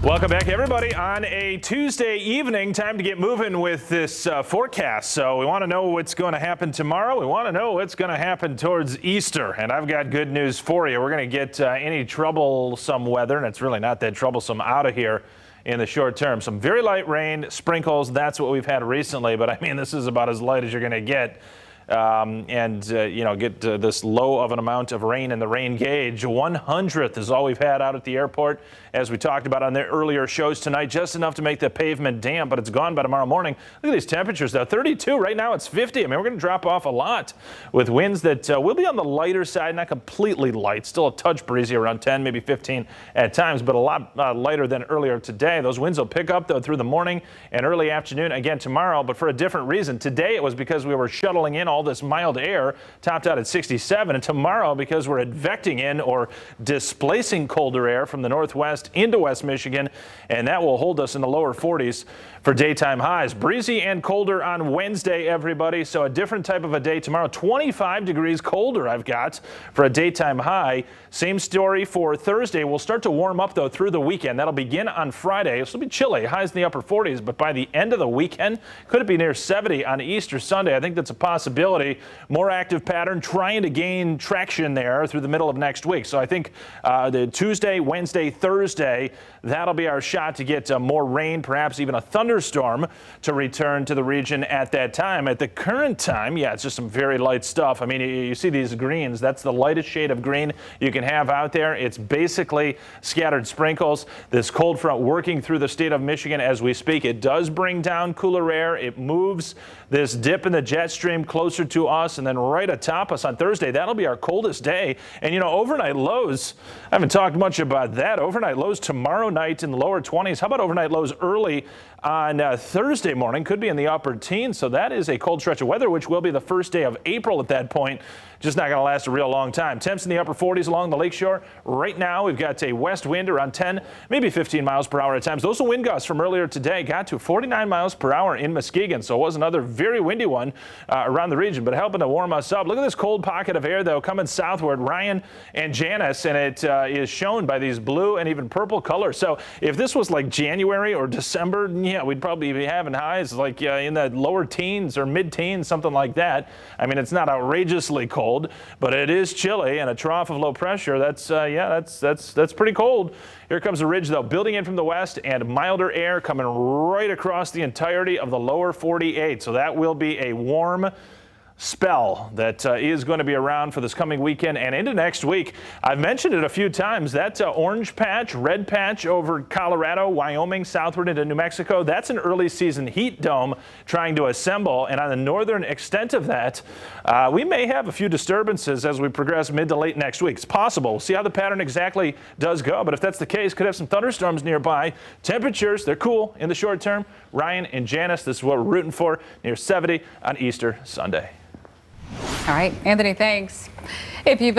Welcome back, everybody, on a Tuesday evening. Time to get moving with this forecast. So we want to know what's going to happen tomorrow. We want to know what's going to happen towards Easter. And I've got good news for you. We're going to get any troublesome weather, and it's really not that troublesome, out of here in the short term. Some very light rain, sprinkles. That's what we've had recently. But I mean, this is about as light as you're going to get. Get this low of an amount of rain in the rain gauge. 100th is all we've had out at the airport, as we talked about on the earlier shows tonight. Just enough to make the pavement damp, but it's gone by tomorrow morning. Look at these temperatures, though. 32 right now. It's 50. I mean, we're going to drop off a lot with winds that will be on the lighter side, not completely light. Still a touch breezy, around 10, maybe 15 at times, but a lot lighter than earlier today. Those winds will pick up, though, through the morning and early afternoon again tomorrow, but for a different reason. Today it was because we were shuttling in all this mild air, topped out at 67, and tomorrow because we're advecting in or displacing colder air from the northwest into West Michigan, and that will hold us in the lower 40s for daytime highs. Breezy and colder on Wednesday, everybody, so a different type of a day tomorrow. 25 degrees colder I've got for a daytime high. Same story for Thursday. We'll start to warm up, though, through the weekend. That'll begin on Friday. It'll be chilly, highs in the upper 40s, but by the end of the weekend, could it be near 70 on Easter Sunday? I think that's a possibility. More active pattern, trying to gain traction there through the middle of next week. So I think the Tuesday, Wednesday, Thursday, that'll be our shot to get more rain, perhaps even a thunderstorm to return to the region at that time. At the current time, yeah, it's just some very light stuff. I mean, you see these greens. That's the lightest shade of green you can have out there. It's basically scattered sprinkles. This cold front working through the state of Michigan as we speak. It does bring down cooler air. It moves this dip in the jet stream closer to us, and then right atop us on Thursday. That'll be our coldest day. And, overnight lows, I haven't talked much about that. Overnight lows tomorrow night in the lower 20s. How about overnight lows early on Thursday morning? Could be in the upper teens. So that is a cold stretch of weather, which will be the first day of April at that point. Just not going to last a real long time. Temps in the upper 40s along the lakeshore. Right now, we've got a west wind around 10, maybe 15 miles per hour at times. Those are wind gusts from earlier today. Got to 49 miles per hour in Muskegon. So it was another very windy one around the region, but helping to warm us up. Look at this cold pocket of air, though, coming southward. Ryan and Janice, and it is shown by these blue and even purple colors. So if this was like January or December, yeah, we'd probably be having highs like in the lower teens or mid-teens, something like that. I mean, it's not outrageously cold, but it is chilly, and a trough of low pressure. That's pretty cold. Here comes a ridge, though, building in from the west, and milder air coming right across the entirety of the lower 48. So that will be a warm spell that is going to be around for this coming weekend and into next week. I've mentioned it a few times. That orange patch, red patch over Colorado, Wyoming, southward into New Mexico, that's an early season heat dome trying to assemble. And on the northern extent of that, we may have a few disturbances as we progress mid to late next week. It's possible. We'll see how the pattern exactly does go. But if that's the case, could have some thunderstorms nearby. Temperatures, they're cool in the short term. Ryan and Janice, this is what we're rooting for, near 70 on Easter Sunday. All right, Anthony, thanks. If you've